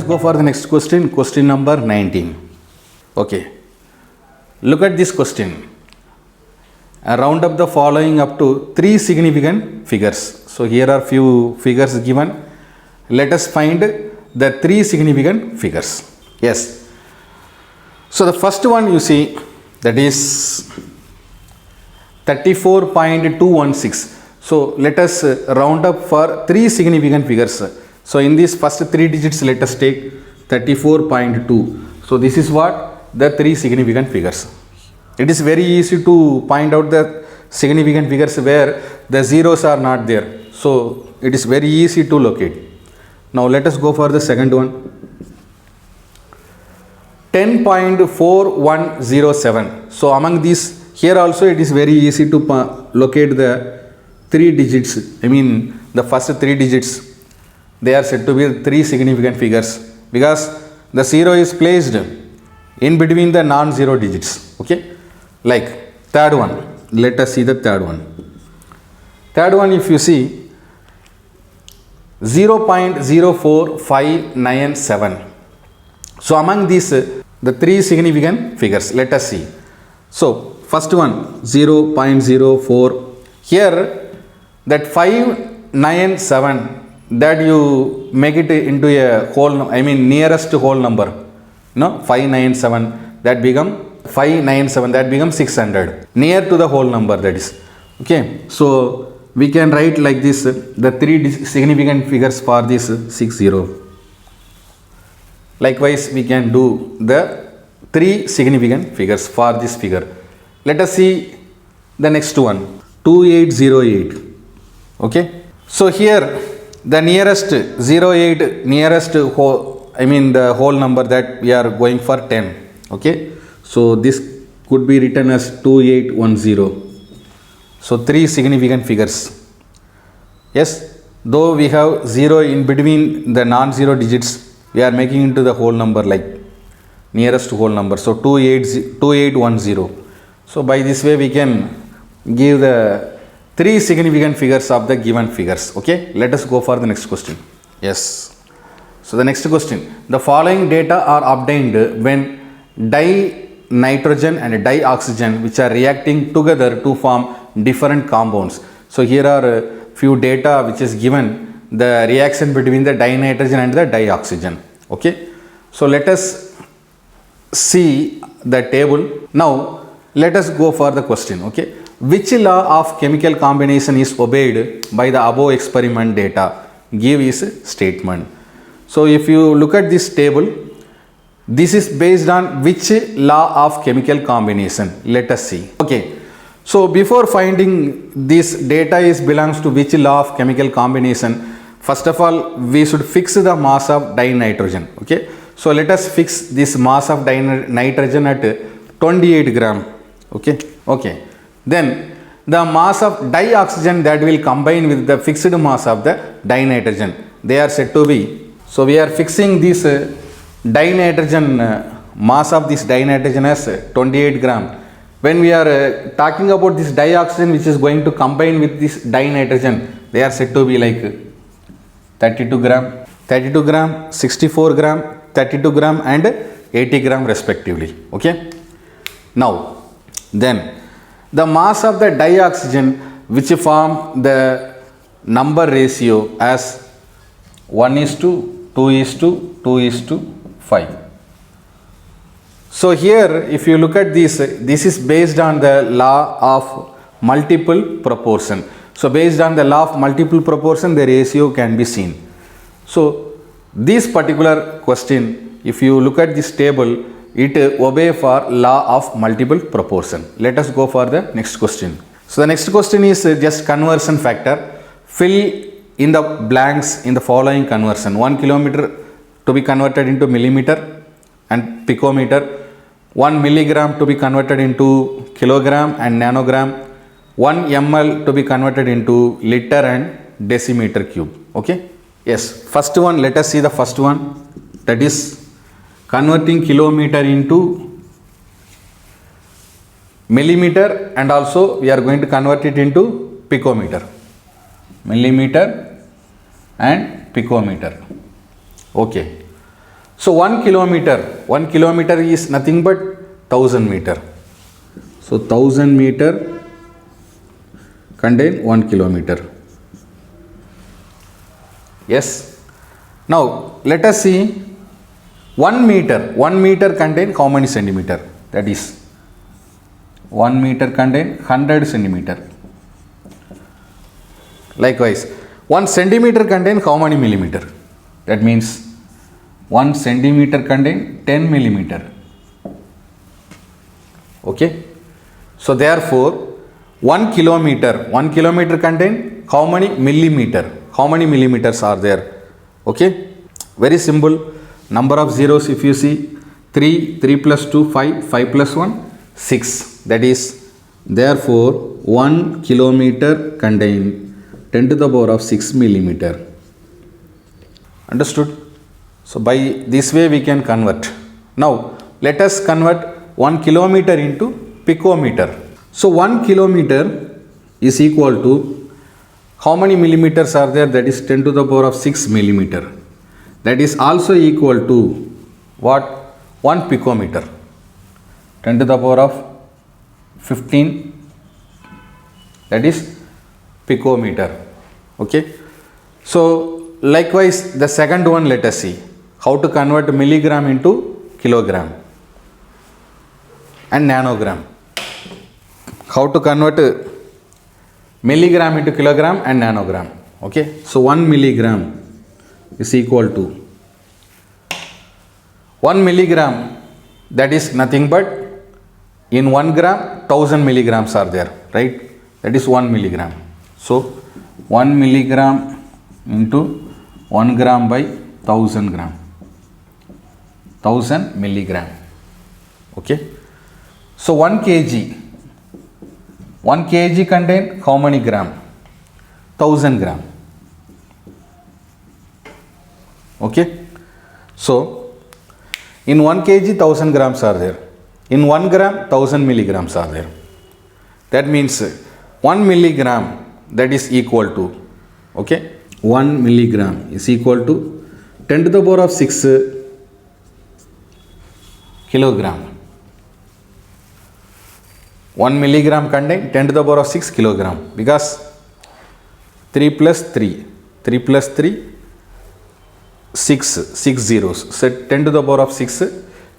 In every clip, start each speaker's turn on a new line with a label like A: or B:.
A: go for the next question, question number 19. Okay. Look at this question. Round up the following up to 3 significant figures. So here are few figures given. Let us find the 3 significant figures. Yes. So the first one you see, that is 34.216. So let us round up for 3 significant figures. So in these first 3 digits, let us take 34.2. So this is what the 3 significant figures. It is very easy to find out the significant figures where the zeros are not there. So it is very easy to locate. Now let us go for the second one. 10.4107. So among these, here also it is very easy to locate the 3 digits. I mean the first 3 digits. They are said to be 3 significant figures because the 0 is placed in between the non-zero digits. Okay. Like third one. Let us see the third one. Third one, if you see 0.04597. So among these, the 3 significant figures, let us see. So first one 0.04. Here that 597, that you make it into a whole, I mean nearest whole number. No, 597, that become 597, that becomes 600. Near to the whole number, that is. Okay. So we can write like this, the 3 significant figures for this 60. Likewise, we can do the 3 significant figures for this figure. Let us see the next one, 2808. Okay. So here the nearest 08, nearest whole, I mean the whole number, that we are going for 10. Okay. So this could be written as 2810. So 3 significant figures. Yes, though we have 0 in between the non-zero digits, we are making into the whole number, like nearest whole number. So 2810. So by this way we can give the 3 significant figures of the given figures. Okay. Let us go for the next question. Yes. So the next question. The following data are obtained when dinitrogen and dioxygen, which are reacting together to form different compounds. So here are few data which is given, the reaction between the dinitrogen and the dioxygen. Okay. So let us see the table. Now let us go for the question. Okay. Which law of chemical combination is obeyed by the above experiment data? Give is statement. So if you look at this table, this is based on which law of chemical combination? Let us see. Okay. So before finding this data is belongs to which law of chemical combination, first of all we should fix the mass of dinitrogen. Okay. So let us fix this mass of dinitrogen at 28 gram. Okay. Okay. Then the mass of dioxygen, that will combine with the fixed mass of the dinitrogen. They are said to be. So we are fixing this dinitrogen, mass of this dinitrogen as 28 gram. When we are talking about this dioxygen which is going to combine with this dinitrogen, they are said to be like 32 gram, 64 gram, 32 gram and 80 gram respectively. Okay. Now then the mass of the dioxygen which form the number ratio as 1:2:2:5. So here if you look at this, this is based on the law of multiple proportion. So based on the law of multiple proportion, the ratio can be seen. So this particular question, if you look at this table, it obey for law of multiple proportion. Let us go for the next question. So the next question is just conversion factor. Fill in the blanks in the following conversion. 1 kilometer to be converted into millimeter and picometer. 1 milligram to be converted into kilogram and nanogram. 1 ml to be converted into liter and decimeter cube. Okay. Yes. First one, let us see the first one. That is converting kilometer into millimeter, and also we are going to convert it into picometer. Millimeter and picometer. Okay. So 1 kilometer is nothing but 1000 meter. So 1000 meter contain 1 kilometer. Yes. Now let us see 1 meter. 1 meter contain how many centimeter? That is 1 meter contain 100 centimeter. Likewise, 1 centimeter contain how many millimeter? That means 1 centimeter contain 10 millimeter. Okay. So therefore 1 kilometer contain how many millimeter? How many millimeters are there? Okay. Very simple. Number of zeros, if you see 3 plus 2 5 plus 1 6. That is, therefore 1 kilometer contain 10 to the power of 6 millimeter. Understood? So by this way we can convert. Now let us convert 1 kilometer into picometer. So 1 kilometer is equal to how many millimeters are there? That is 10 to the power of 6 millimeter. That is also equal to what? 1 picometer. 10 to the power of 15. That is picometer. Okay. So likewise the second one, let us see how to convert milligram into kilogram and nanogram. How to convert milligram into kilogram and nanogram. Okay. So 1 milligram is equal to 1 milligram, that is nothing but in 1 gram 1000 milligrams are there, right? That is 1 milligram. So 1 milligram into 1 gram by 1000 gram, 1000 milligram. Okay. So 1 kg contain how many gram? 1000 gram. Okay. So in 1 kg 1000 grams are there. In 1 gram 1000 milligrams are there. That means 1 milligram, that is equal to, okay, 1 milligram is equal to 10 to the power of 6 kilogram. 1 milligram contain 10 to the power of 6 kilogram, because 3 plus 3 6 zeros, so 10 to the power of 6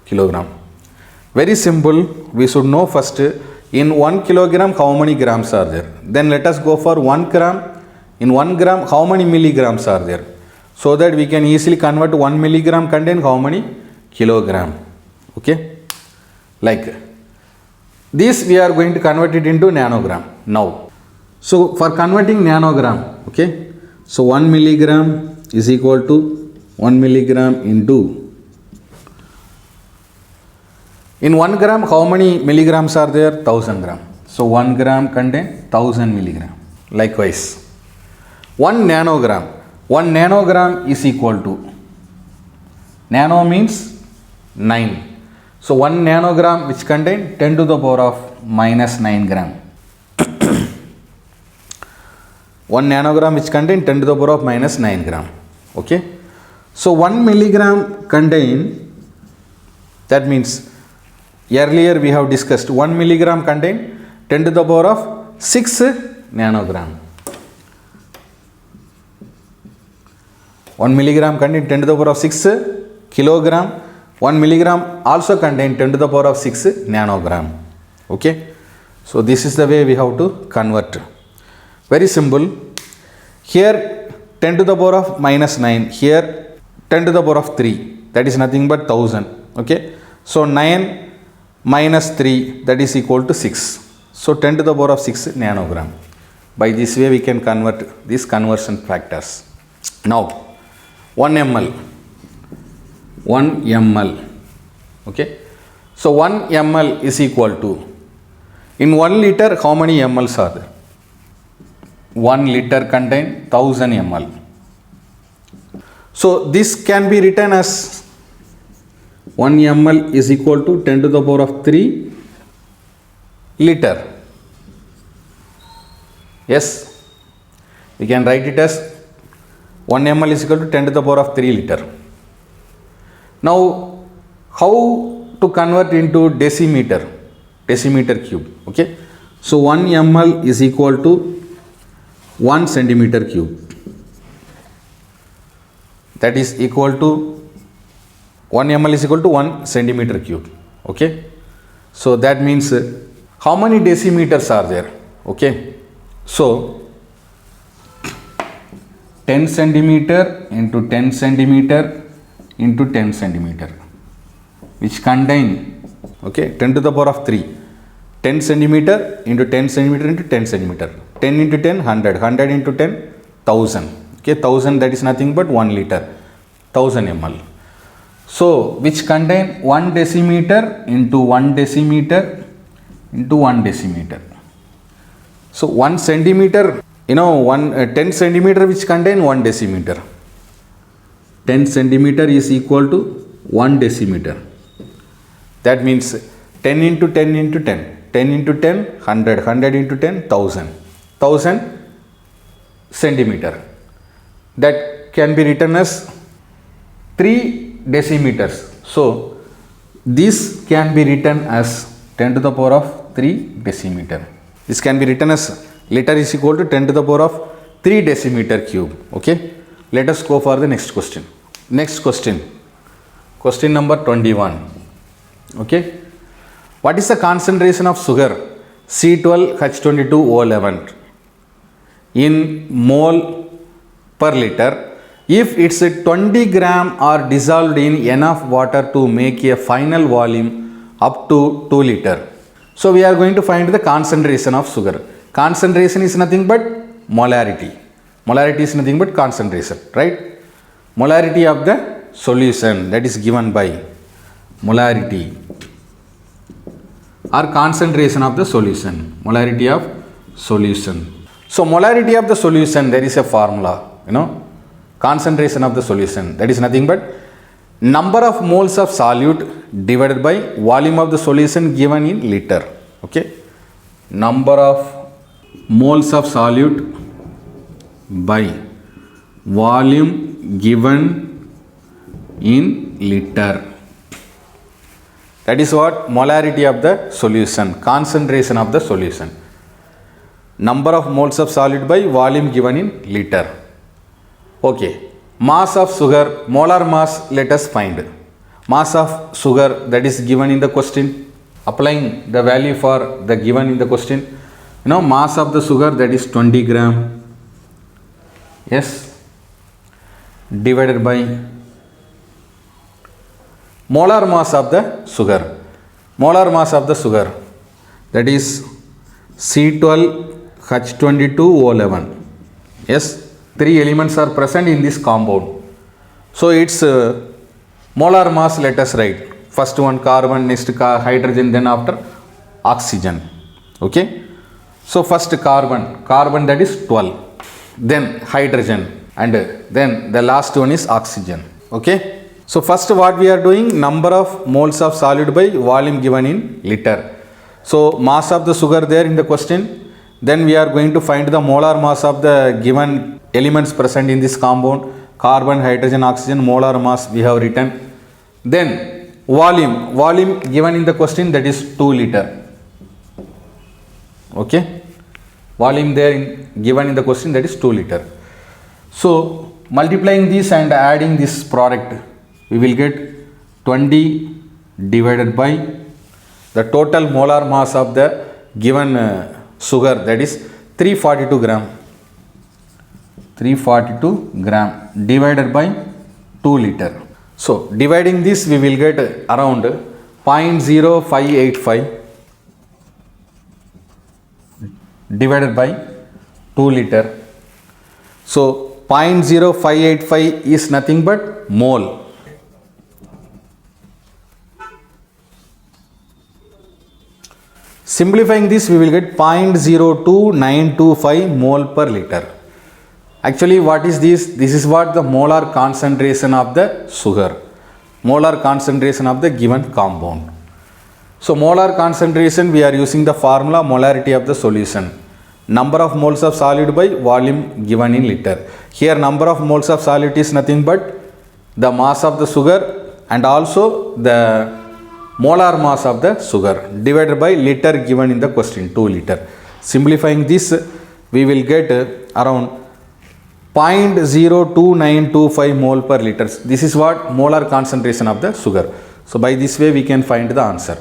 A: kilogram. Very simple. We should know first in 1 kilogram how many grams are there. Then let us go for 1 gram. In 1 gram how many milligrams are there, so that we can easily convert 1 milligram contain how many kilogram. Okay. Like this we are going to convert it into nanogram now. So for converting nanogram, okay, so 1 milligram is equal to 1 milligram into, in 1 gram how many milligrams are there? 1000 gram. So 1 gram contain 1000 milligram. Likewise 1 nanogram is equal to, nano means 9. So 1 nanogram which contain 10 to the power of minus 9 gram. 1 nanogram which contain 10 to the power of minus 9 gram. Okay. So 1 milligram contain, that means earlier we have discussed 1 milligram contain 10 to the power of 6 nanogram. 1 milligram contain 10 to the power of 6 kilogram. 1 milligram also contain 10 to the power of 6 nanogram. Okay. So this is the way we have to convert. Very simple. Here 10 to the power of minus 9. Here 10 to the power of 3. That is nothing but 1000. Okay. So 9 minus 3, that is equal to 6. So 10 to the power of 6 nanogram. By this way we can convert these conversion factors. Now 1 ml. Okay. So 1 ml is equal to, in 1 liter how many mLs are there? 1 liter contain 1000 ml. So this can be written as 1 ml is equal to 10 to the power of 3 liter. Yes, we can write it as 1 ml is equal to 10 to the power of 3 liter. Now, how to convert into decimeter cube? Okay, so 1 ml is equal to 1 centimeter cube. That is equal to 1 ml is equal to 1 centimeter cube. Okay, so that means how many decimeters are there? Okay, so 10 centimeter into 10 centimeter into 10 centimeter, which contain, okay, 10 to the power of 3, 10 centimeter into 10 centimeter into 10 centimeter, 10 into 10 100, 100 into 10 1000. Okay, 1000, that is nothing but 1 liter, 1000 ml. So which contain 1 decimeter into 1 decimeter into 1 decimeter. So 1 centimeter, 10 centimeter which contain 1 decimeter. 10 centimeter is equal to 1 decimeter. That means 10 into 10 into 10, 10 into 10 100, 100 into 10 1000, 1000 centimeter. That can be written as 3 decimeters. So this can be written as 10 to the power of 3 decimeter. This can be written as liter is equal to 10 to the power of 3 decimeter cube. Okay, let us go for the next question. Next question, question number 21. Okay, what is the concentration of sugar C12H22O11 in mole per liter if it's 20 gram are dissolved in enough water to make a final volume up to 2 liter? So we are going to find the concentration of sugar. Concentration is nothing but molarity. Molarity is nothing but concentration, right? Molarity of the solution, that is given by molarity or concentration of the solution. Molarity of solution. So molarity of the solution, there is a formula, concentration of the solution, that is nothing but number of moles of solute divided by volume of the solution given in liter. Okay, number of moles of solute by volume given in liter. That is what molarity of the solution, concentration of the solution. Number of moles of solid by volume given in liter. Okay, mass of sugar, molar mass, let us find. Mass of sugar, that is given in the question, applying the value for the given in the question. Mass of the sugar, that is 20 gram, yes, divided by molar mass of the sugar. Molar mass of the sugar, that is C12H22O11. Yes, 3 elements are present in this compound. So its molar mass, let us write. First one carbon, next hydrogen, then after oxygen. Okay, so first carbon, that is 12, then hydrogen, and then the last one is oxygen. Okay, so first what we are doing, number of moles of solid by volume given in liter. So mass of the sugar there in the question, then we are going to find the molar mass of the given elements present in this compound, carbon, hydrogen, oxygen, molar mass we have written. Then volume given in the question, that is 2 liter. Okay, volume there given in the question, that is 2 liter. So multiplying this and adding this product, we will get 20 divided by the total molar mass of the given sugar, that is 342 gram. 342 gram divided by 2 liter. So dividing this, we will get around 0.0585 divided by 2 liter. So 0.0585 is nothing but mole. Simplifying this, we will get 0.02925 mole per liter. Actually, what is this? This is what the molar concentration of the sugar, molar concentration of the given compound. So molar concentration, we are using the formula molarity of the solution, number of moles of solid by volume given in liter. Here number of moles of solid is nothing but the mass of the sugar and also the molar mass of the sugar divided by liter given in the question, 2 liter. Simplifying this, we will get around 0.02925 mole per liter. This is what molar concentration of the sugar. So by this way we can find the answer.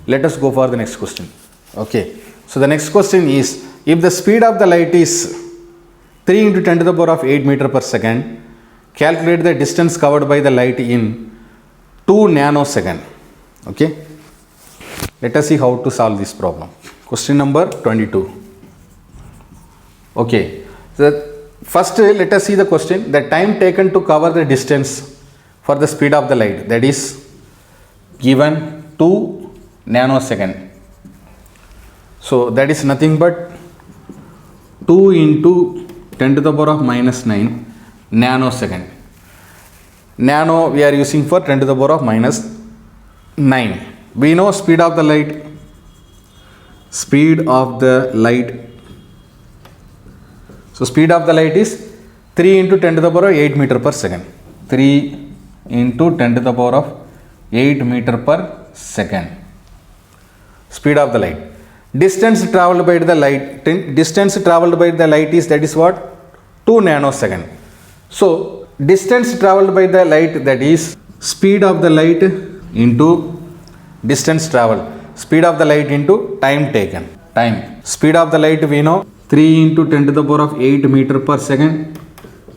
A: Let us go for the next question. Okay, so the next question is, if the speed of the light is 3 into 10 to the power of 8 meter per second, calculate the distance covered by the light in 2 nanosecond. Okay, let us see how to solve this problem. Question number 22. Okay, so first let us see the question. The time taken to cover the distance for the speed of the light, that is given 2 nanosecond. So that is nothing but 2 into 10 to the power of minus 9 nanosecond. Nano we are using for 10 to the power of minus 9. We know speed of the light. Speed of the light. So speed of the light is 3 into 10 to the power of 8 meter per second. 3 into 10 to the power of 8 meter per second. Speed of the light. Distance traveled by the light. Distance traveled by the light is, that is what? 2 nanosecond. So distance traveled by the light, that is speed of the light into distance traveled. Speed of the light into time taken. Time. Speed of the light we know 3 into 10 to the power of 8 meter per second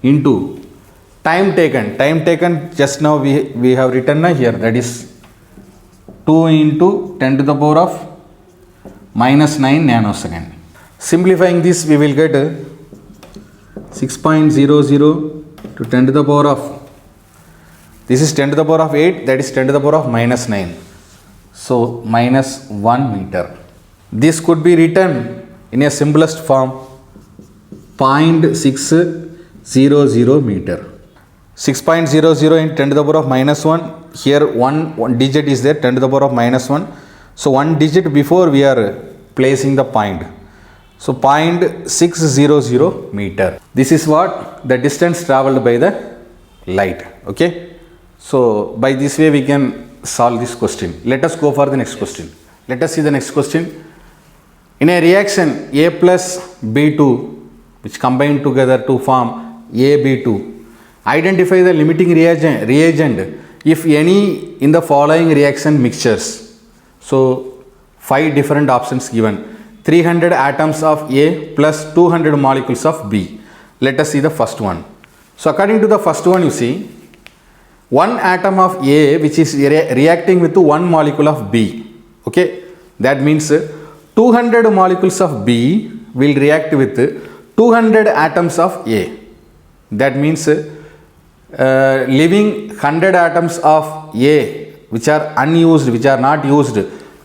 A: into time taken. Time taken just now we have written here, that is 2 into 10 to the power of minus 9 nanosecond. Simplifying this, we will get 6.00 to 10 to the power of, this is 10 to the power of 8, that is 10 to the power of minus 9. So minus 1 meter. This could be written in a simplest form, 0.600 meter. 6.00 in 10 to the power of minus 1. Here one digit is there, 10 to the power of minus 1. So one digit before we are placing the point. So 0.600 meter. This is what the distance traveled by the light. Okay. So by this way we can solve this question. Let us go for the next question. Let us see the next question. In a reaction A plus B2, which combine together to form AB2, identify the limiting reagent if any in the following reaction mixtures. So 5 different options given. 300 atoms of A plus 200 molecules of B. Let us see the first one. So according to the first one, you see, one atom of A which is reacting with 1 molecule of B. Okay, that means 200 molecules of B will react with 200 atoms of A. That means leaving 100 atoms of A which are unused, which are not used,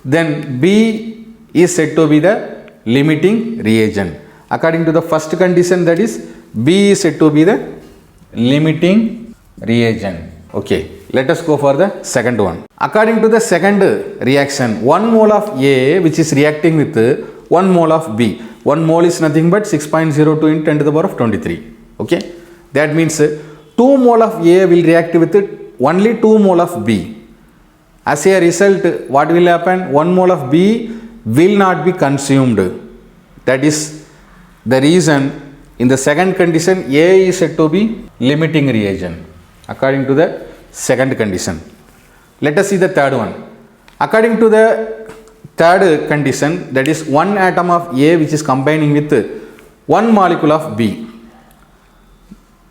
A: then B is said to be the limiting reagent. According to the first condition, that is B is said to be the limiting reagent. Okay, let us go for the second one. According to the second reaction, 1 mole of A which is reacting with 1 mole of B. 1 mole is nothing but 6.02 into 10 to the power of 23. Okay, that means 2 mole of A will react with only 2 mole of B. As a result, what will happen? 1 mole of B will not be consumed. That is the reason in the second condition A is said to be limiting reagent. According to the second condition. Let us see the third one. According to the third condition, that is 1 atom of A which is combining with 1 molecule of B.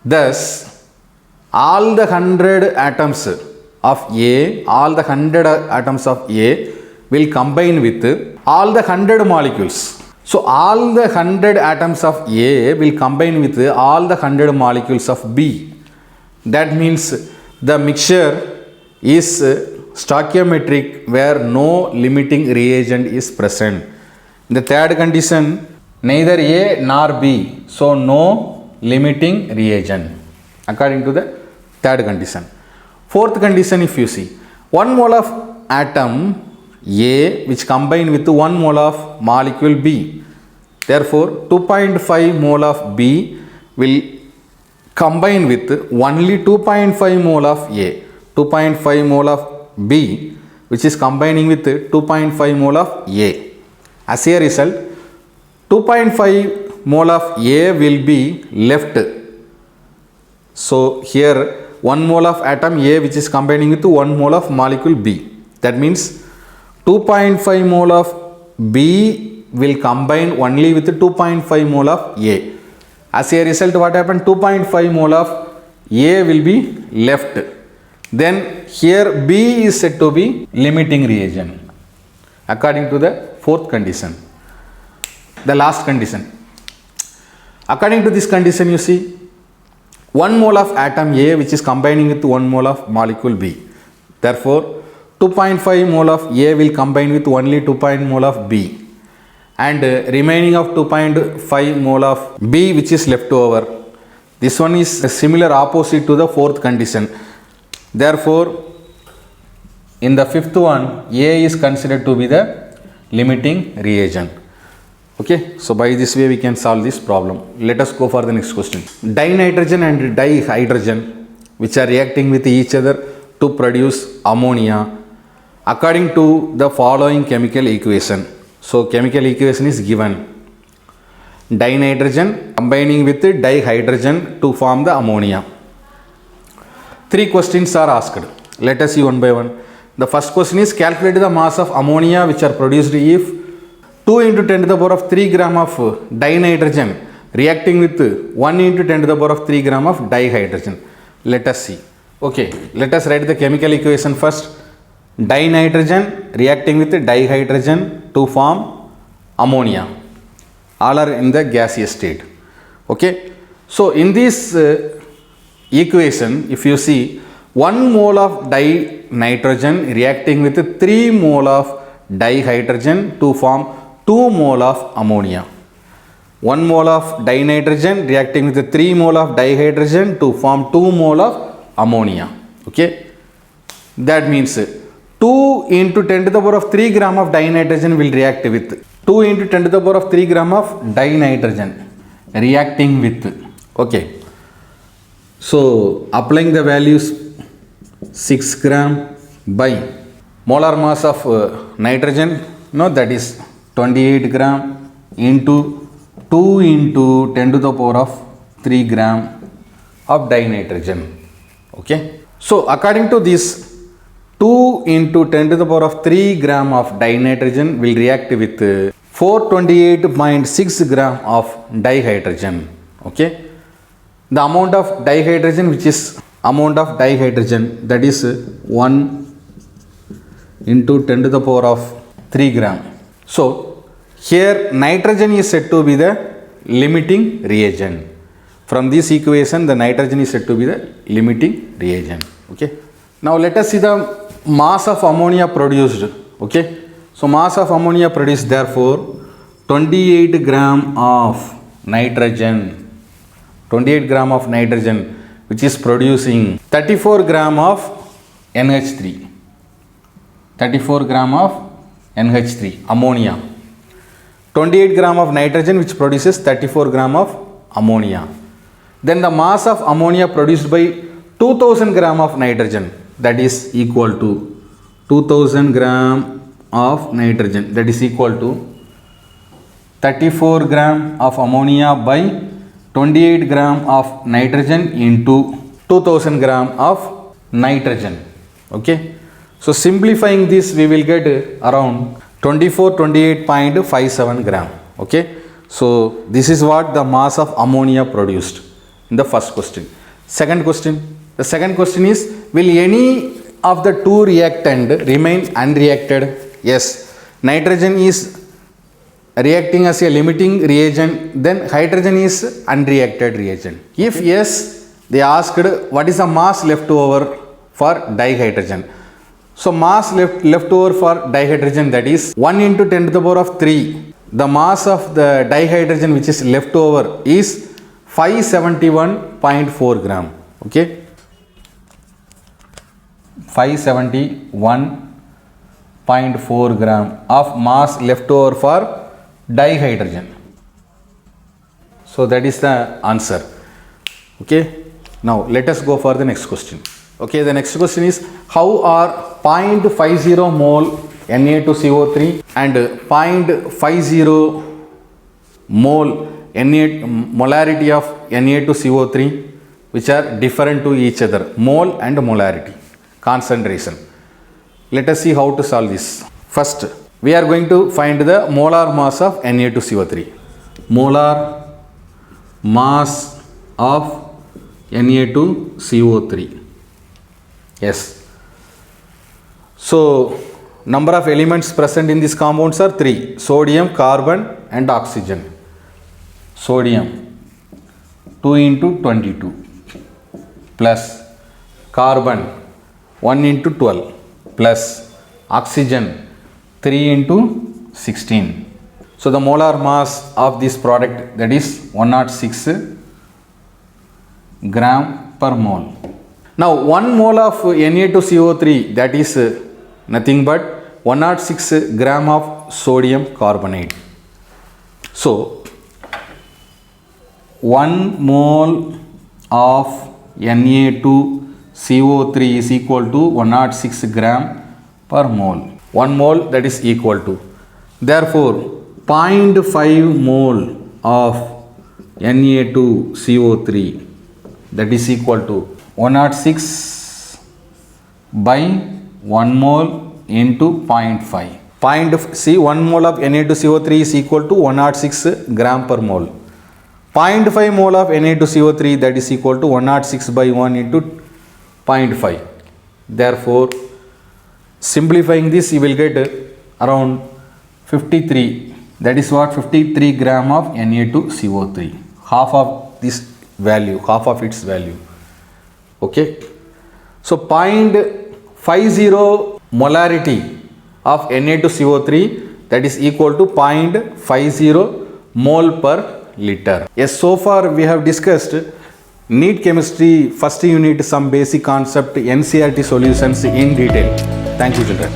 A: Thus, all the 100 atoms of A, all the 100 atoms of A will combine with all the 100 molecules. So all the 100 atoms of A will combine with all the 100 molecules of B. That means the mixture is stoichiometric where no limiting reagent is present. In the third condition, neither A nor B, so no limiting reagent. According to the third condition. Fourth condition, if you see, 1 mole of atom A which combine with 1 mole of molecule B. Therefore, 2.5 mole of B will combine with only 2.5 mole of A. 2.5 mole of B, which is combining with 2.5 mole of A. As a result, 2.5 mole of A will be left. So here 1 mole of atom A which is combining with 1 mole of molecule B. That means 2.5 mole of B will combine only with 2.5 mole of A. As a result, what happened? 2.5 mole of A will be left. Then here B is said to be limiting reagent according to the fourth condition. The last condition. According to this condition, you see 1 mole of atom A which is combining with 1 mole of molecule B. Therefore, 2.5 mole of A will combine with only 2.5 mole of B, and remaining of 2.5 mole of B which is left over. This one is a similar opposite to the fourth condition. Therefore, in the fifth one, A is considered to be the limiting reagent. Okay, so by this way we can solve this problem. Let us go for the next question. Dinitrogen and dihydrogen which are reacting with each other to produce ammonia according to the following chemical equation. So chemical equation is given. Dinitrogen combining with dihydrogen to form the ammonia. 3 questions are asked. Let us see one by one. The first question is calculate the mass of ammonia which are produced if 2 into 10 to the power of 3 gram of dinitrogen reacting with 1 into 10 to the power of 3 gram of dihydrogen. Let us see. Okay, let us write the chemical equation first. Dinitrogen reacting with dihydrogen to form ammonia. All are in the gaseous state. Okay, so in this equation, if you see 1 mole of dinitrogen reacting with 3 mole of dihydrogen to form 2 mole of ammonia. 1 mole of dinitrogen reacting with 3 mole of dihydrogen to form 2 mole of ammonia. Okay, that means 2 into 10 to the power of 3 gram of dinitrogen will react with 2 into 10 to the power of 3 gram of dinitrogen reacting with. Okay, so applying the values 6 gram by molar mass of nitrogen, no, that is 28 gram into 2 into 10 to the power of 3 gram of dinitrogen. Okay, so according to this, 2 into 10 to the power of 3 gram of dinitrogen will react with 428.6 gram of dihydrogen. Okay, the amount of dihydrogen which is amount of dihydrogen, that is 1 into 10 to the power of 3 gram. So here nitrogen is said to be the limiting reagent. From this equation, the nitrogen is said to be the limiting reagent. Okay, now let us see the mass of ammonia produced. Okay, so mass of ammonia produced, therefore 28 gram of nitrogen, 28 gram of nitrogen which is producing 34 gram of NH3, 34 gram of NH3 ammonia. 28 gram of nitrogen which produces 34 gram of ammonia. Then the mass of ammonia produced by 2000 gram of nitrogen, that is equal to 2000 gram of nitrogen, that is equal to 34 gram of ammonia by 28 gram of nitrogen into 2000 gram of nitrogen. Okay, so simplifying this we will get around 28.57 gram. Okay, so this is what the mass of ammonia produced in the first question. Second question, the second question is, will any of the two reactant remain unreacted? Yes, nitrogen is reacting as a limiting reagent, then hydrogen is unreacted reagent. If yes, they asked what is the mass left over for dihydrogen. So mass left over for dihydrogen, that is 1 into 10 to the power of 3. The mass of the dihydrogen which is left over is 571.4 gram. Okay, 571.4 gram of mass left over for dihydrogen. So that is the answer. Okay, now let us go for the next question. Okay, the next question is how are 0.50 mole Na2CO3 and 0.50 mole molarity of Na2CO3 which are different to each other, mole and molarity, concentration. Let us see how to solve this. First, we are going to find the molar mass of Na2CO3. Molar mass of Na2CO3. Yes. So, number of elements present in these compounds are 3: sodium, carbon and oxygen. Sodium 2 into 22 plus carbon 1 into 12 plus oxygen 3 into 16. So the molar mass of this product, that is 106 gram per mole. Now 1 mole of Na2CO3, that is nothing but 106 gram of sodium carbonate. So 1 mole of Na2CO3 is equal to 106 gram per mole. 1 mole, that is equal to, therefore 0.5 mole of Na2CO3, that is equal to 106 by 1 mole into 0.5. See, 1 mole of Na2CO3 is equal to 106 gram per mole. 0.5 mole of Na2CO3, that is equal to 106 by 1 into 0.5. Therefore, simplifying this, you will get around 53. That is what? 53 gram of Na2CO3. Half of this value, half of its value. Okay. So 0.50 molarity of Na2CO3, that is equal to 0.50 mole per liter. Yes, so far we have discussed NEET chemistry first unit, some basic concept, NCERT solutions in detail. Thank you, children.